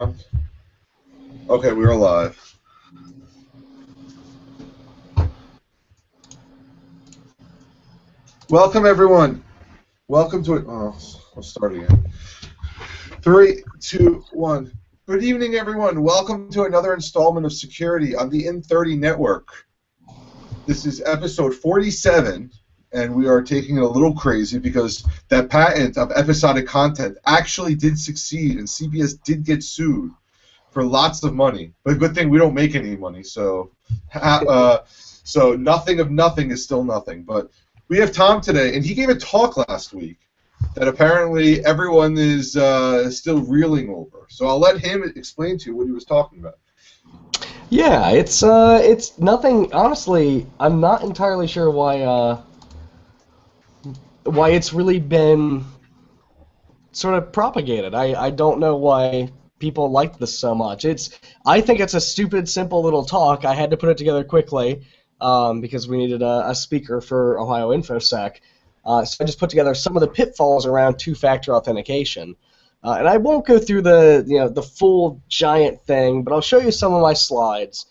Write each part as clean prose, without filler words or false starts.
Okay, we are live. Welcome, everyone. Welcome to it. Oh, I'll start again. 3, 2, 1. Good evening, everyone. Welcome to another installment of Security on the In30 Network. This is episode 47, and we are taking it a little crazy because that patent of episodic content actually did succeed, and CBS did get sued for lots of money. But good thing we don't make any money, so nothing of nothing is still nothing. But we have Tom today, and he gave a talk last week that apparently everyone is still reeling over. So I'll let him explain to you what he was talking about. Yeah, it's nothing. Honestly, I'm not entirely sure why it's really been sort of propagated. I don't know why people like this so much. I think it's a stupid, simple little talk. I had to put it together quickly because we needed a speaker for Ohio InfoSec. So I just put together some of the pitfalls around two-factor authentication. And I won't go through the full giant thing, but I'll show you some of my slides.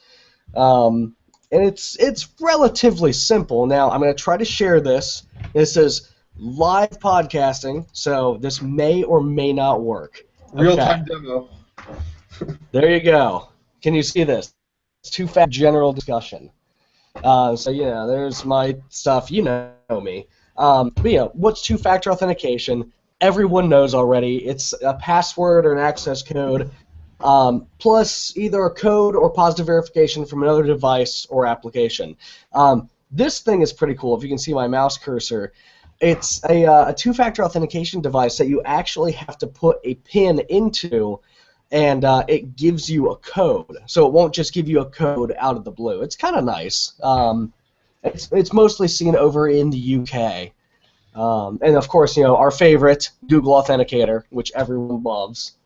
And it's relatively simple. Now I'm going to try to share this. This is live podcasting, so this may or may not work. Real-time demo. There you go. Can you see this? It's two-factor general discussion. So there's my stuff. You know me. But what's two-factor authentication? Everyone knows already. It's a password or an access code, plus either a code or positive verification from another device or application. This thing is pretty cool. If you can see my mouse cursor, it's a two-factor authentication device that you actually have to put a PIN into, and it gives you a code. So it won't just give you a code out of the blue. It's kind of nice. It's mostly seen over in the UK. And of course, our favorite, Google Authenticator, which everyone loves.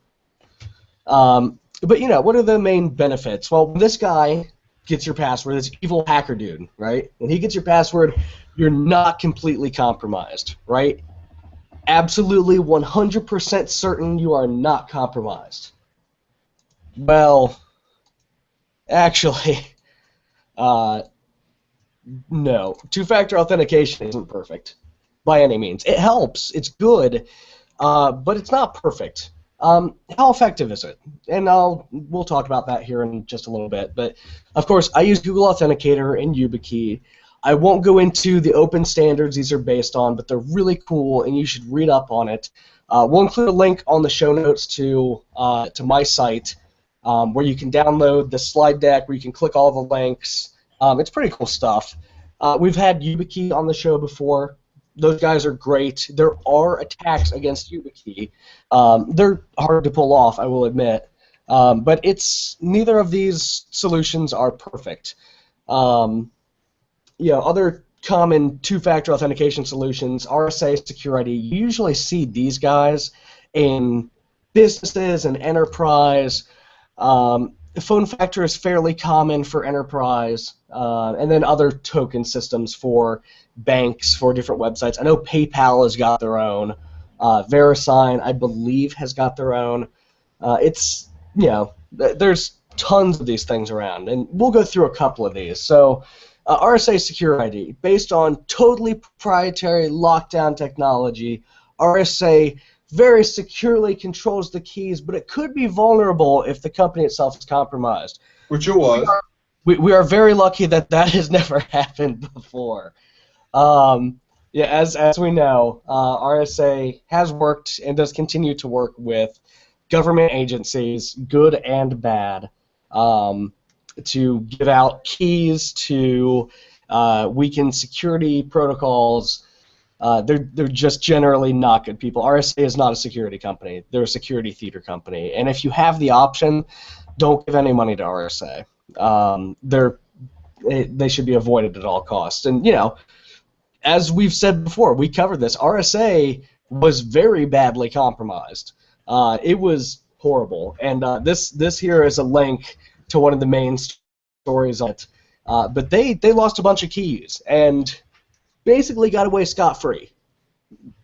But what are the main benefits? Well, when this guy gets your password, this evil hacker dude, right? When he gets your password, you're not completely compromised, right? Absolutely 100% certain you are not compromised. Well, actually, no. Two-factor authentication isn't perfect by any means. It helps. It's good, but it's not perfect. How effective is it? And we'll talk about that here in just a little bit. But, of course, I use Google Authenticator and YubiKey. I won't go into the open standards these are based on, but they're really cool, and you should read up on it. We'll include a link on the show notes to my site where you can download the slide deck, where you can click all the links. It's pretty cool stuff. We've had YubiKey on the show before. Those guys are great. There are attacks against YubiKey. They're hard to pull off, I will admit. But neither of these solutions are perfect. Other common two-factor authentication solutions, RSA Security, you usually see these guys in businesses and enterprise. Phone factor is fairly common for enterprise, and then other token systems for banks, for different websites. I know PayPal has got their own. VeriSign, I believe, has got their own. There's tons of these things around, and we'll go through a couple of these. So, RSA Secure ID, based on totally proprietary lockdown technology, RSA very securely controls the keys, but it could be vulnerable if the company itself is compromised. Which it was. We are very lucky that has never happened before. As we know, RSA has worked and does continue to work with government agencies, good and bad, to give out keys, to weaken security protocols. They're just generally not good people. RSA is not a security company. They're a security theater company. And if you have the option, don't give any money to RSA. They should be avoided at all costs. And, as we've said before, we covered this, RSA was very badly compromised. It was horrible. And this here is a link to one of the main stories on it. But they lost a bunch of keys and basically got away scot-free.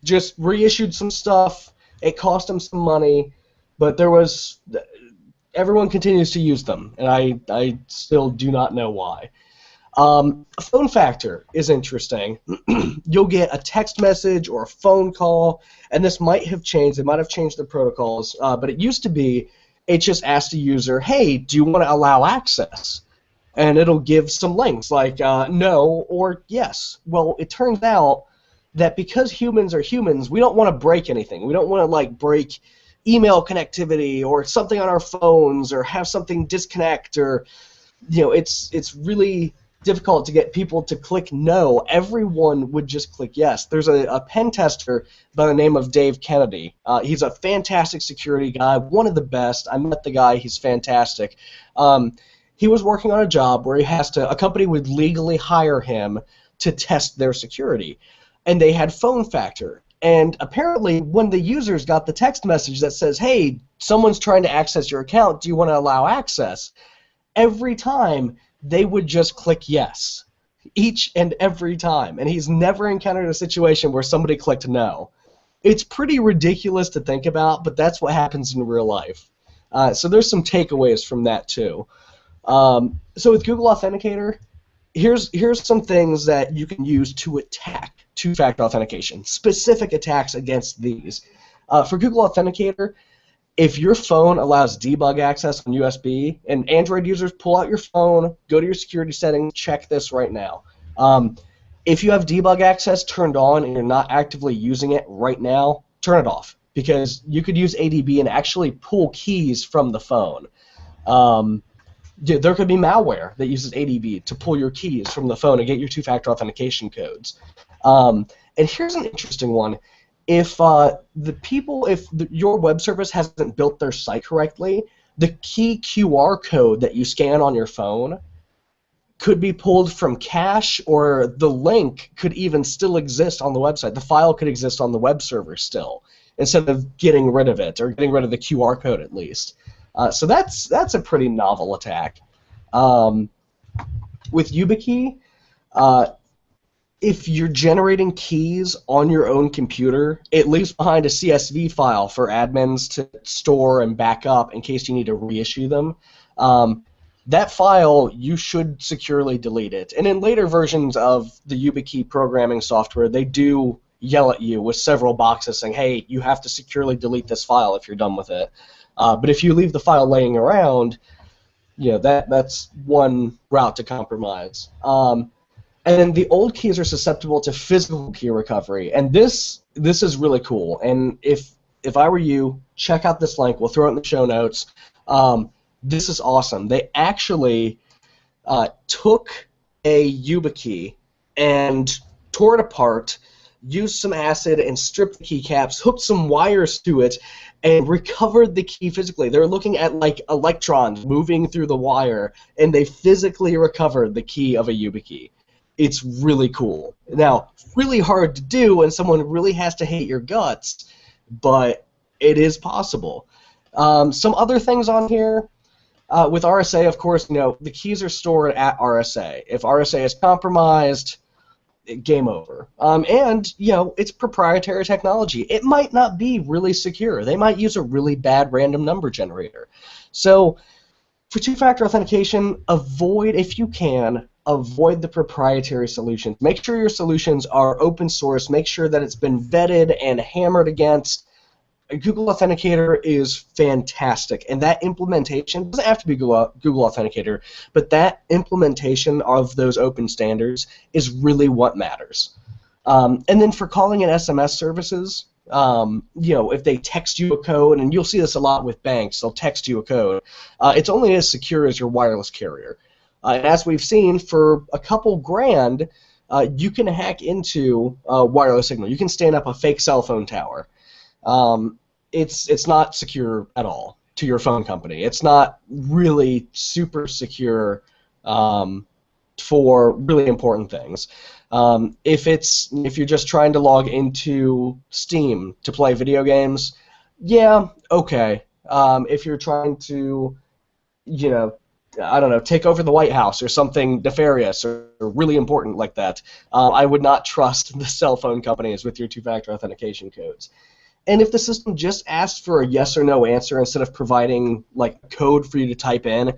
Just reissued some stuff. It cost them some money, but there was everyone continues to use them, and I still do not know why. Phone factor is interesting. You'll get a text message or a phone call, and this might have changed. They might have changed the protocols, but it used to be it just asked the user, hey, do you want to allow access? And it'll give some links like no or yes. Well, it turns out that because humans are humans, we don't want to break anything. We don't want to like break email connectivity or something on our phones or have something disconnect or it's really difficult to get people to click no. Everyone would just click yes. There's a pen tester by the name of Dave Kennedy. He's a fantastic security guy, one of the best. I met the guy. He's fantastic. He was working on a job where a company would legally hire him to test their security, and they had phone factor. And apparently, when the users got the text message that says, hey, someone's trying to access your account, do you want to allow access? Every time, they would just click yes, each and every time. And he's never encountered a situation where somebody clicked no. It's pretty ridiculous to think about, but that's what happens in real life. So there's some takeaways from that, too. So with Google Authenticator, here's some things that you can use to attack two-factor authentication, specific attacks against these. For Google Authenticator, if your phone allows debug access on USB, and Android users, pull out your phone, go to your security settings, check this right now. If you have debug access turned on and you're not actively using it right now, turn it off, because you could use ADB and actually pull keys from the phone. There could be malware that uses ADB to pull your keys from the phone and get your two-factor authentication codes. And here's an interesting one. If your web service hasn't built their site correctly, the key QR code that you scan on your phone could be pulled from cache, or the link could even still exist on the website. The file could exist on the web server still, instead of getting rid of it, or getting rid of the QR code at least. So that's a pretty novel attack. With YubiKey, if you're generating keys on your own computer, it leaves behind a CSV file for admins to store and back up in case you need to reissue them. That file, you should securely delete it. And in later versions of the YubiKey programming software, they do yell at you with several boxes saying, hey, you have to securely delete this file if you're done with it. But if you leave the file laying around, that's one route to compromise. And then the old keys are susceptible to physical key recovery, and this is really cool. And if I were you, check out this link. We'll throw it in the show notes. This is awesome. They actually took a YubiKey and tore it apart, used some acid and stripped the keycaps, hooked some wires to it, and recovered the key physically. They're looking at like electrons moving through the wire, and they physically recovered the key of a YubiKey. It's really cool. Now, really hard to do, and someone really has to hate your guts, but it is possible. Some other things on here. With RSA, of course, the keys are stored at RSA. If RSA is compromised, game over. And it's proprietary technology. It might not be really secure. They might use a really bad random number generator. So for two-factor authentication, if you can, avoid the proprietary solutions. Make sure your solutions are open source. Make sure that it's been vetted and hammered against. Google Authenticator is fantastic, and that implementation doesn't have to be Google Authenticator, but that implementation of those open standards is really what matters. And then for calling in SMS services, if they text you a code, and you'll see this a lot with banks, they'll text you a code, it's only as secure as your wireless carrier. And as we've seen, for a couple grand, you can hack into wireless signal. You can stand up a fake cell phone tower. It's not secure at all to your phone company. It's not really super secure for really important things. If you're just trying to log into Steam to play video games, yeah, okay. If you're trying to, take over the White House or something nefarious or really important like that, I would not trust the cell phone companies with your two-factor authentication codes. And if the system just asks for a yes or no answer instead of providing like code for you to type in,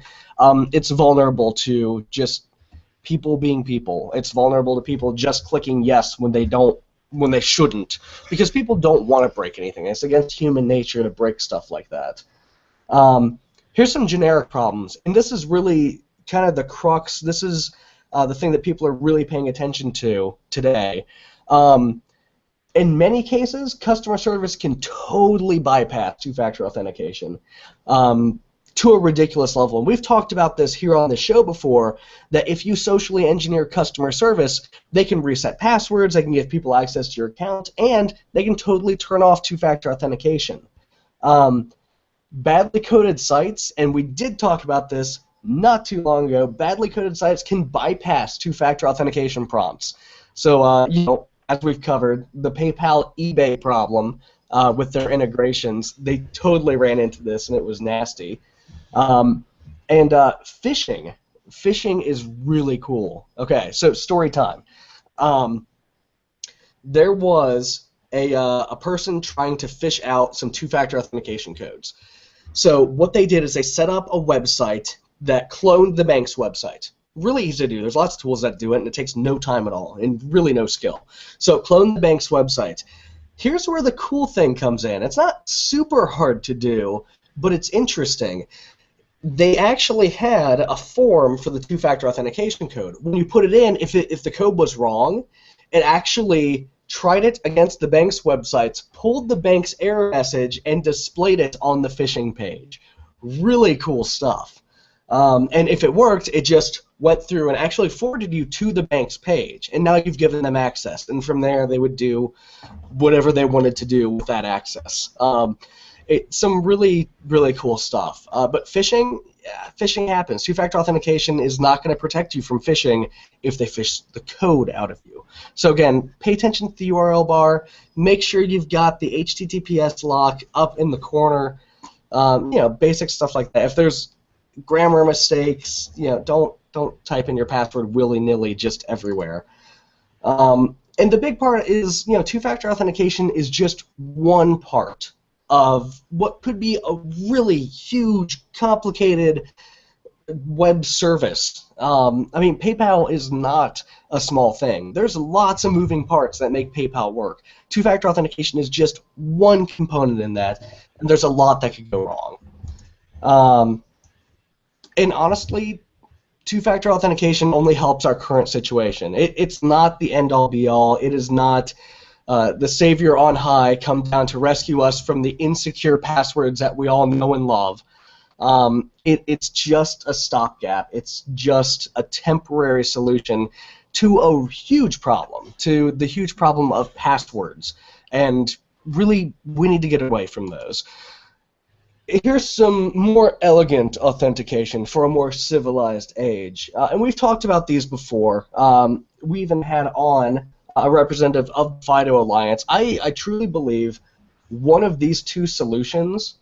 it's vulnerable to just people being people. It's vulnerable to people just clicking yes when they shouldn't, because people don't want to break anything. It's against human nature to break stuff like that. Here's some generic problems, and this is really kind of the crux. This is the thing that people are really paying attention to today. In many cases, customer service can totally bypass two-factor authentication to a ridiculous level. And we've talked about this here on the show before, that if you socially engineer customer service, they can reset passwords, they can give people access to your account, and they can totally turn off two-factor authentication. Badly coded sites, and we did talk about this not too long ago, badly coded sites can bypass two-factor authentication prompts. So, as we've covered, the PayPal eBay problem with their integrations, they totally ran into this, and it was nasty. And phishing. Phishing is really cool. Okay, so story time. There was a person trying to fish out some two-factor authentication codes. So what they did is they set up a website that cloned the bank's website. Really easy to do. There's lots of tools that do it, and it takes no time at all, and really no skill. So clone the bank's website. Here's where the cool thing comes in. It's not super hard to do, but it's interesting. They actually had a form for the two-factor authentication code. When you put it in, if the code was wrong, it actually tried it against the bank's websites, pulled the bank's error message, and displayed it on the phishing page. Really cool stuff. And if it worked, it just went through and actually forwarded you to the bank's page, and now you've given them access, and from there they would do whatever they wanted to do with that access. It's some really, really cool stuff. But phishing happens. Two-factor authentication is not going to protect you from phishing if they phish the code out of you. So again, pay attention to the URL bar. Make sure you've got the HTTPS lock up in the corner. Basic stuff like that. If there's grammar mistakes, don't type in your password willy-nilly just everywhere. And the big part is, two-factor authentication is just one part of what could be a really huge, complicated web service. PayPal is not a small thing. There's lots of moving parts that make PayPal work. Two-factor authentication is just one component in that, and there's a lot that could go wrong. And honestly, two-factor authentication only helps our current situation. It's not the end-all, be-all. It is not the savior on high come down to rescue us from the insecure passwords that we all know and love. It's just a stopgap. It's just a temporary solution to a huge problem, to the huge problem of passwords. And really, we need to get away from those. Here's some more elegant authentication for a more civilized age. And we've talked about these before. We even had on a representative of the FIDO Alliance. I truly believe one of these two solutions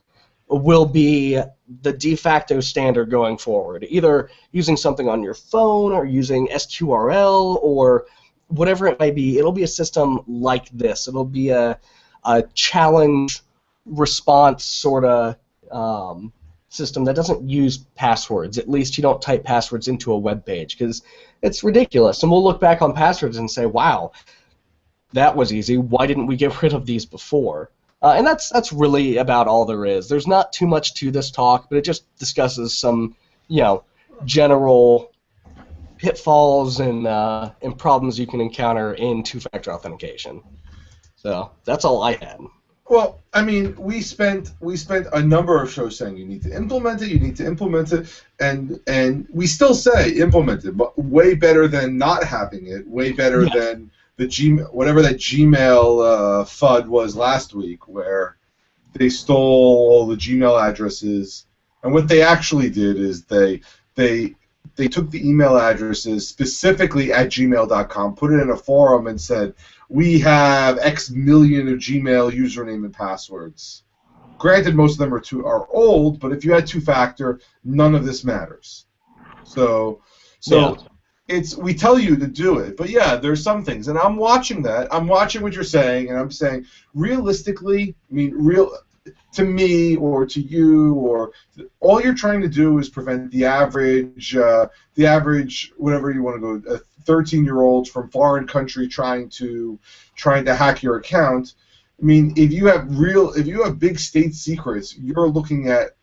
will be the de facto standard going forward, either using something on your phone or using SQRL or whatever it may be. It'll be a system like this. It'll be a challenge response sort of system that doesn't use passwords. At least you don't type passwords into a web page, because it's ridiculous. And we'll look back on passwords and say, wow, that was easy. Why didn't we get rid of these before? And that's really about all there is. There's not too much to this talk, but it just discusses some, general pitfalls and problems you can encounter in two-factor authentication. So that's all I had. Well, we spent a number of shows saying you need to implement it, and we still say implement it, but way better than not having it, way better than the whatever that Gmail FUD was last week, where they stole all the Gmail addresses, and what they actually did is they took the email addresses specifically at gmail.com, put it in a forum, and said, we have X million of Gmail username and passwords. Granted, most of them are old, but if you had two-factor, none of this matters. So we tell you to do it, but yeah, there's some things, and I'm watching that. I'm watching what you're saying, and I'm saying realistically, I mean, to me or to you, or all you're trying to do is prevent the average whatever you want to go, a 13-year-old from foreign country trying to hack your account. I mean, if you have big state secrets, you're looking at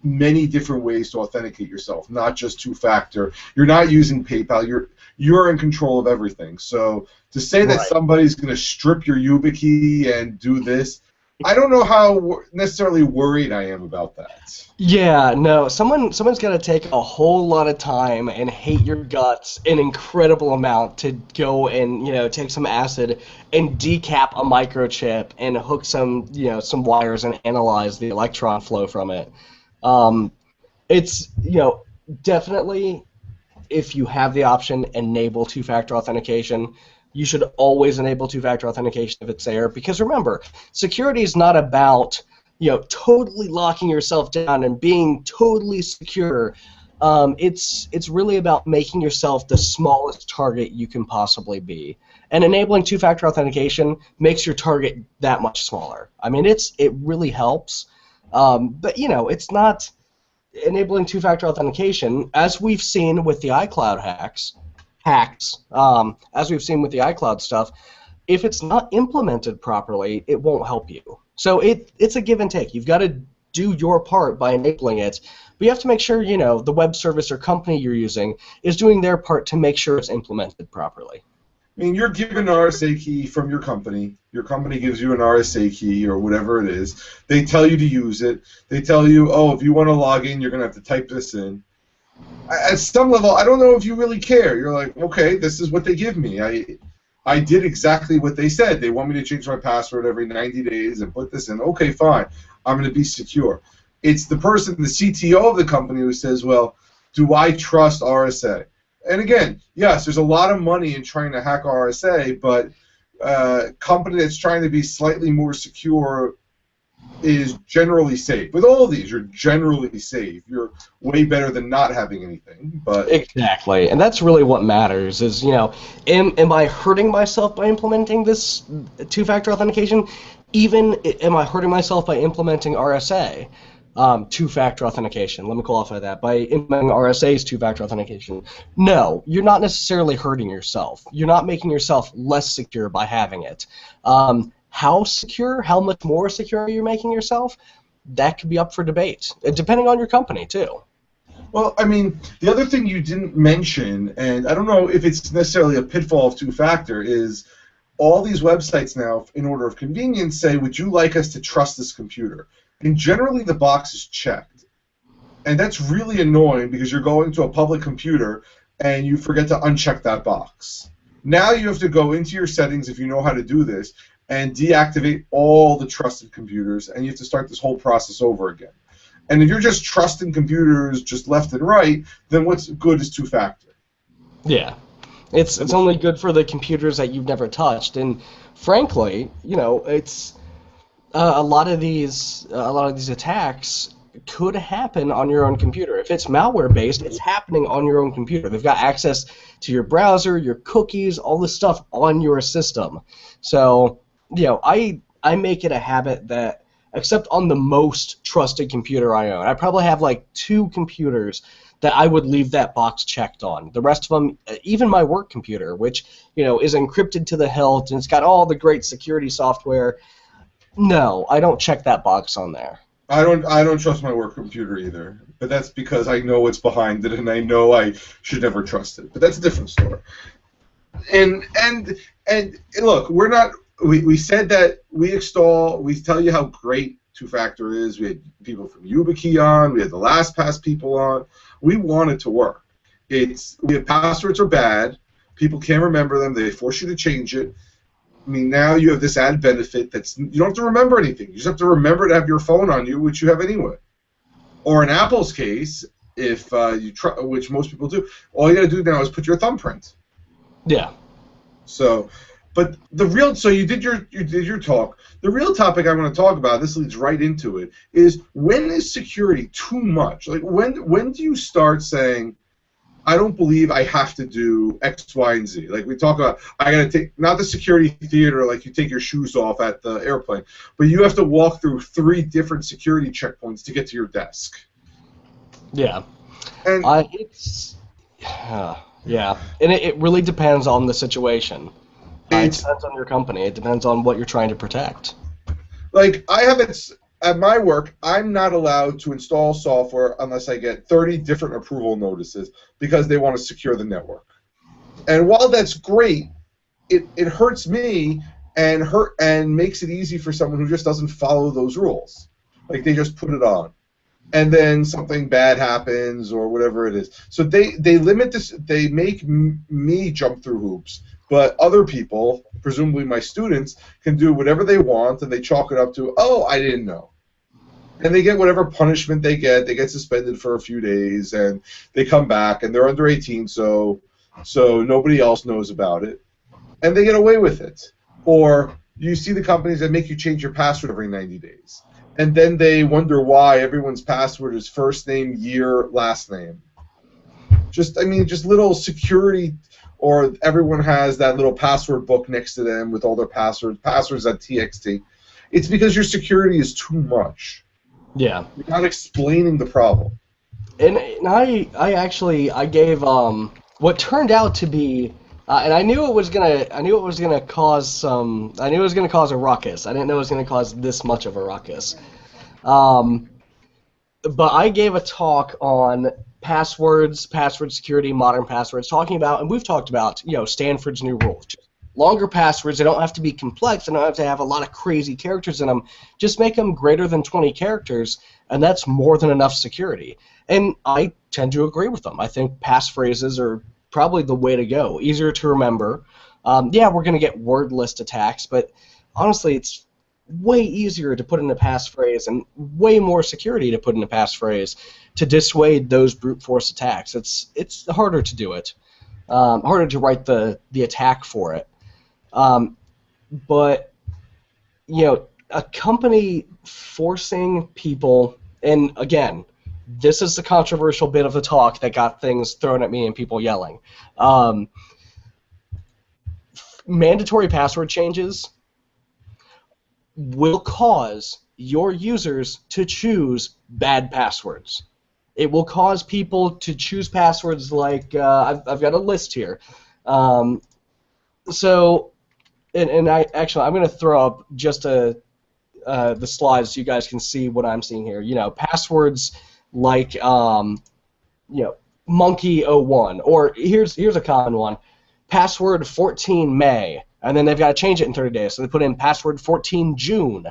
many different ways to authenticate yourself, not just two-factor. You're not using PayPal. You're in control of everything. So to say that somebody's going to strip your YubiKey and do this, I don't know how necessarily worried I am about that. Yeah, no. Someone's got to take a whole lot of time and hate your guts an incredible amount to go and take some acid and decap a microchip and hook some wires and analyze the electron flow from it. It's definitely, if you have the option, enable two-factor authentication. You should always enable two-factor authentication if it's there, because remember, security is not about totally locking yourself down and being totally secure. It's really about making yourself the smallest target you can possibly be, and enabling two-factor authentication makes your target that much smaller. I mean, it really helps, but it's not enabling two-factor authentication, as we've seen with the iCloud hacks, as we've seen with the iCloud stuff. If it's not implemented properly, it won't help you. So it's a give and take. You've got to do your part by enabling it, but you have to make sure the web service or company you're using is doing their part to make sure it's implemented properly. I mean, you're given an RSA key from your company. Your company gives you an RSA key or whatever it is. They tell you to use it. They tell you, oh, if you want to log in, you're going to have to type this in. At some level, I don't know if you really care. You're like, okay, this is what they give me. I did exactly what they said. They want me to change my password every 90 days and put this in. Okay, fine. I'm going to be secure. It's the person, the CTO of the company, who says, well, do I trust RSA? And again, yes, there's a lot of money in trying to hack RSA, but a company that's trying to be slightly more secure is generally safe. With all of these, you're generally safe. You're way better than not having anything. But exactly, and that's really what matters. Is am I hurting myself by implementing this two-factor authentication? Even am I hurting myself by implementing RSA? Two-factor authentication. Let me qualify that. By implementing RSA's two-factor authentication. No, you're not necessarily hurting yourself. You're not making yourself less secure by having it. How secure, how much more secure you're making yourself, that could be up for debate, depending on your company, too. Well, I mean, the other thing you didn't mention, and I don't know if it's necessarily a pitfall of two-factor, is all these websites now, in order of convenience, say, would you like us to trust this computer? And generally the box is checked. And that's really annoying because you're going to a public computer and you forget to uncheck that box. Now you have to go into your settings, if you know how to do this, and deactivate all the trusted computers, and you have to start this whole process over again. And if you're just trusting computers just left and right, then what's good is two-factor. Yeah. It's only good for the computers that you've never touched, and frankly, it's a lot of these attacks could happen on your own computer. If it's malware-based, it's happening on your own computer. They've got access to your browser, your cookies, all this stuff on your system. So, I make it a habit that, except on the most trusted computer I own, I probably have like 2 computers that I would leave that box checked on. The rest of them, even my work computer, which is encrypted to the hilt and it's got all the great security software. No, I don't check that box on there. I don't trust my work computer either, but that's because I know what's behind it and I know I should never trust it. But that's a different story. And look, we said that we tell you how great two-factor is. We had people from YubiKey on, we had the LastPass people on. We want it to work. Passwords are bad. People can't remember them. They force you to change it. I mean, now you have this added benefit you don't have to remember anything. You just have to remember to have your phone on you, which you have anyway. Or in Apple's case, which most people do, all you got to do now is put your thumbprint. Yeah. So you did your talk. The real topic I want to talk about, this leads right into it, is when is security too much? Like when do you start saying, I don't believe I have to do X, Y, and Z. Like we talk about, I got to take, not the security theater like you take your shoes off at the airplane, but you have to walk through 3 different security checkpoints to get to your desk. Yeah. And yeah, and it really depends on the situation. It depends on your company. It depends on what you're trying to protect. Like I have it at my work, I'm not allowed to install software unless I get 30 different approval notices because they want to secure the network. And while that's great, it hurts me and makes it easy for someone who just doesn't follow those rules. Like they just put it on. And then something bad happens or whatever it is. So they limit this. They make me jump through hoops, but other people, presumably my students, can do whatever they want, and they chalk it up to, oh, I didn't know. And they get whatever punishment they get. They get suspended for a few days, and they come back, and they're under 18, so nobody else knows about it, and they get away with it. Or you see the companies that make you change your password every 90 days. And then they wonder why everyone's password is first name, year, last name. Just little security, or everyone has that little password book next to them with all their passwords.txt. It's because your security is too much. Yeah. You're not explaining the problem. And I gave what turned out to be. And I knew it was gonna cause a ruckus. I didn't know it was gonna cause this much of a ruckus. But I gave a talk on passwords, password security, modern passwords, talking about, and we've talked about, Stanford's new rules. Just longer passwords. They don't have to be complex. They don't have to have a lot of crazy characters in them. Just make them greater than 20 characters, and that's more than enough security. And I tend to agree with them. I think passphrases are probably the way to go. Easier to remember. Yeah, we're going to get word list attacks, but honestly, it's way easier to put in a passphrase and way more security to put in a passphrase to dissuade those brute force attacks. It's harder to do it, harder to write the attack for it. But a company forcing people, and again, this is the controversial bit of the talk that got things thrown at me and people yelling. Mandatory password changes will cause your users to choose bad passwords. It will cause people to choose passwords like, I've got a list here. So, and I'm going to throw up just the slides so you guys can see what I'm seeing here. Passwords like monkey01, or here's a common one, password 14 May, and then they've got to change it in 30 days, so they put in password 14 June,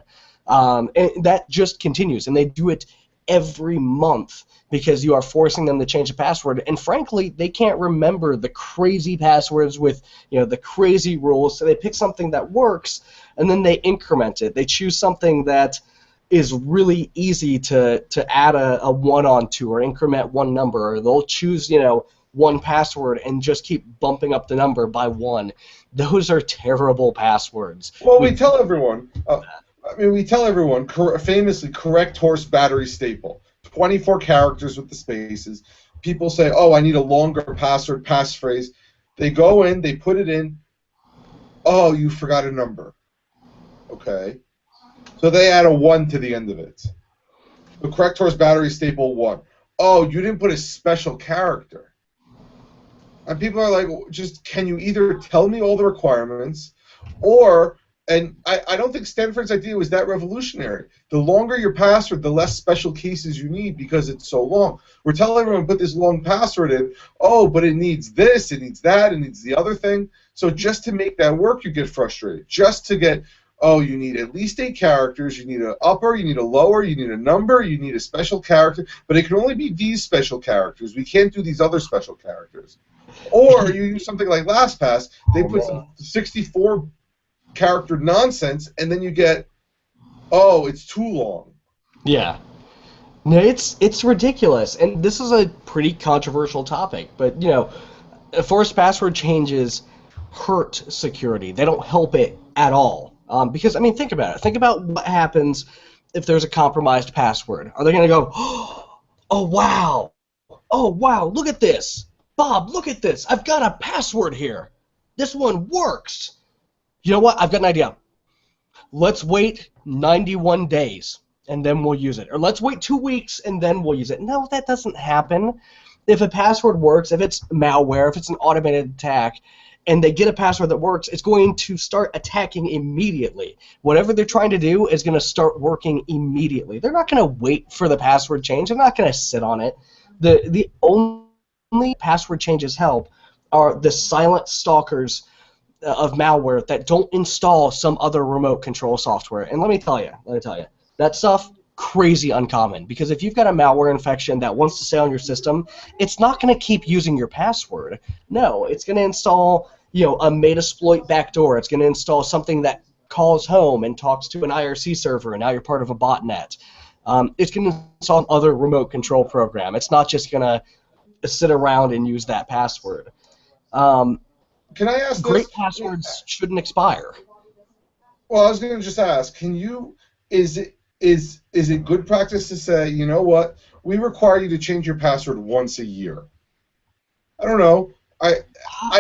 and that just continues, and they do it every month because you are forcing them to change the password, and frankly, they can't remember the crazy passwords with the crazy rules, so they pick something that works, and then they increment it. They choose something that is really easy to add a 1 onto or increment one number, or they'll choose one password and just keep bumping up the number by 1. Those are terrible passwords. Well, we tell everyone, famously, correct horse battery staple, 24 characters with the spaces. People say, oh, I need a longer password, passphrase. They go in, they put it in, oh, you forgot a number. Okay. So they add a 1 to the end of it. The correct horse battery staple 1. Oh, you didn't put a special character. And people are like, just can you either tell me all the requirements, or, and I don't think Stanford's idea was that revolutionary. The longer your password, the less special cases you need because it's so long. We're telling everyone put this long password in. Oh, but it needs this, it needs that, it needs the other thing. So just to make that work, you get frustrated. Just to get, oh, you need at least 8 characters, you need an upper, you need a lower, you need a number, you need a special character, but it can only be these special characters. We can't do these other special characters. Or you use something like LastPass, they put some 64-character nonsense, and then you get, oh, it's too long. Yeah. No, it's ridiculous, and this is a pretty controversial topic, but, forced password changes hurt security. They don't help it at all. Because, think about it. Think about what happens if there's a compromised password. Are they going to go, oh, wow, look at this. Bob, look at this. I've got a password here. This one works. You know what? I've got an idea. Let's wait 91 days, and then we'll use it. Or let's wait 2 weeks, and then we'll use it. No, that doesn't happen. If a password works, if it's malware, if it's an automated attack, and they get a password that works, it's going to start attacking immediately. Whatever they're trying to do is going to start working immediately. They're not going to wait for the password change. They're not going to sit on it. The only password changes help are the silent stalkers of malware that don't install some other remote control software. And let me tell you, that stuff crazy uncommon, because if you've got a malware infection that wants to stay on your system, it's not going to keep using your password. No, it's going to install, a Metasploit backdoor. It's going to install something that calls home and talks to an IRC server, and now you're part of a botnet. It's going to install another remote control program. It's not just going to sit around and use that password. Can I ask Great this? passwords shouldn't expire. Well, I was going to just ask, is it good practice to say, you know what, we require you to change your password once a year? I don't know. I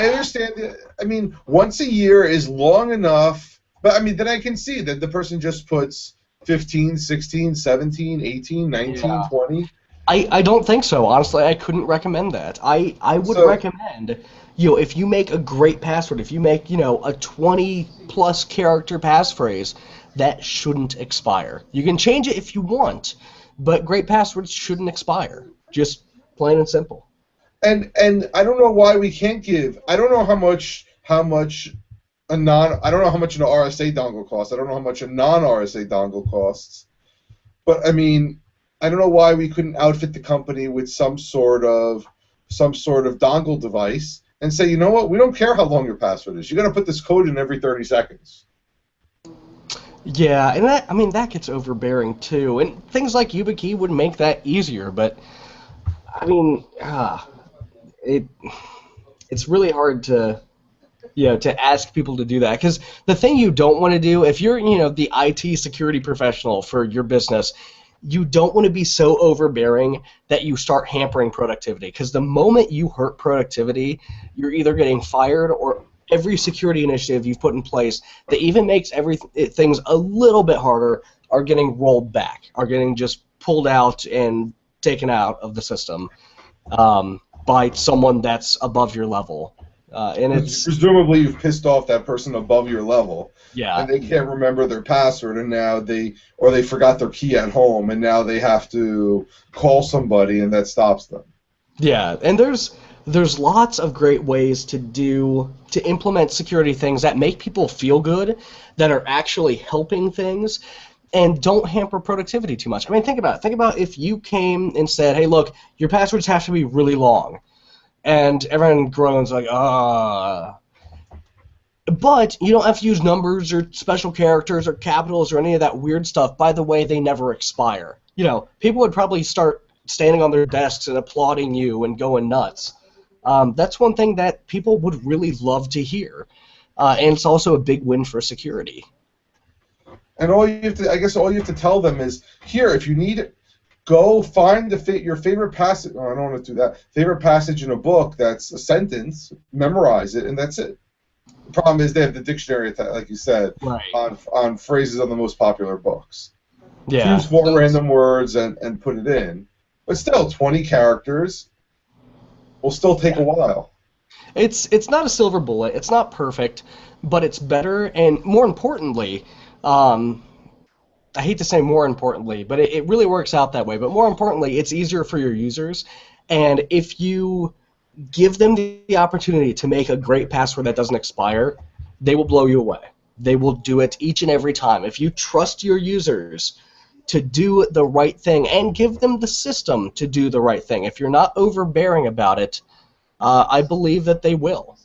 understand that. I mean, once a year is long enough, but I mean, then I can see that the person just puts 15, 16, 17, 18, 19, 20. I don't think so. Honestly, I couldn't recommend that. I would recommend, if you make a great password, if you make, a 20-plus character passphrase, that shouldn't expire. You can change it if you want, but great passwords shouldn't expire. Just plain and simple. And I don't know why we can't give. I don't know how much I don't know how much an RSA dongle costs. I don't know how much a non-RSA dongle costs. But I mean, I don't know why we couldn't outfit the company with some sort of dongle device and say, you know what, we don't care how long your password is. You got to put this code in every 30 seconds. Yeah, and that gets overbearing too. And things like YubiKey would make that easier, but I mean, it's really hard to ask people to do that, because the thing you don't want to do, if you're the IT security professional for your business, you don't want to be so overbearing that you start hampering productivity, because the moment you hurt productivity, you're either getting fired, or every security initiative you've put in place that even makes things a little bit harder are getting rolled back, are getting just pulled out and taken out of the system by someone that's above your level. And it's presumably you've pissed off that person above your level. Yeah. And they can't remember their password, and now they forgot their key at home, and now they have to call somebody, and that stops them. Yeah, and there's lots of great ways to implement security things that make people feel good, that are actually helping things, and don't hamper productivity too much. I mean, think about it. Think about if you came and said, hey, look, your passwords have to be really long. And everyone groans like, But you don't have to use numbers or special characters or capitals or any of that weird stuff. By the way, they never expire. People would probably start standing on their desks and applauding you and going nuts. That's one thing that people would really love to hear. And it's also a big win for security. And all you have to tell them is, here, if you need it, go find your favorite passage. Oh, I don't want to do that. Favorite passage in a book that's a sentence, memorize it, and that's it. The problem is they have the dictionary, like you said, right, on phrases on the most popular books. Yeah. Choose 4 random words and put it in. But still, 20 characters will still take a while. It's not a silver bullet. It's not perfect, but it's better, and more importantly, I hate to say more importantly, but it really works out that way. But more importantly, it's easier for your users. And if you give them the opportunity to make a great password that doesn't expire, they will blow you away. They will do it each and every time. If you trust your users to do the right thing and give them the system to do the right thing, if you're not overbearing about it, I believe that they will.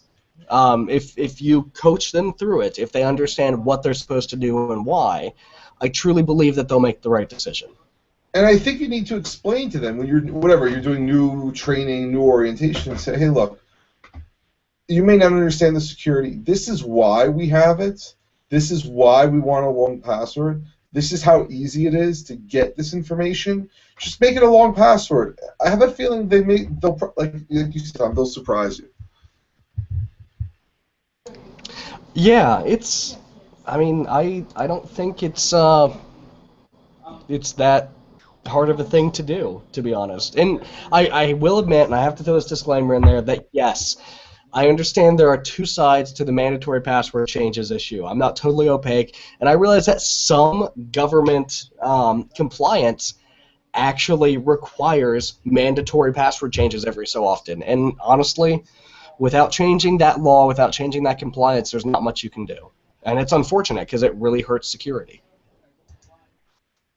If you coach them through it, if they understand what they're supposed to do and why, I truly believe that they'll make the right decision. And I think you need to explain to them when you're doing new training, new orientation, say, hey, look, you may not understand the security. This is why we have it. This is why we want a long password. this is how easy it is to get this information. Just make it a long password. I have a feeling like you said, they'll surprise you. Yeah, I mean, I don't think it's that hard of a thing to do, to be honest. And I will admit, and I have to throw this disclaimer in there, that yes, I understand there are two sides to the mandatory password changes issue. I'm not totally opaque, and I realize that some government compliance actually requires mandatory password changes every so often. And honestly, without changing that law, without changing that compliance, there's not much you can do. And it's unfortunate because it really hurts security.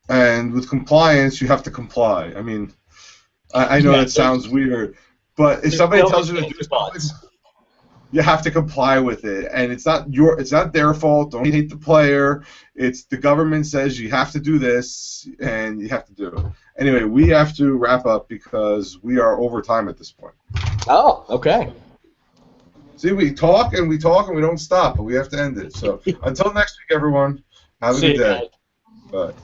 And with compliance, you have to comply. I mean, I know that sounds weird, but if somebody tells you to do something, you have to comply with it, and it's not their fault. Don't hate the player. It's the government says you have to do this, and you have to do it. Anyway, we have to wrap up because we are over time at this point. Oh, okay. See, we talk and we don't stop, but we have to end it. So until next week, everyone, have a good day. Bye.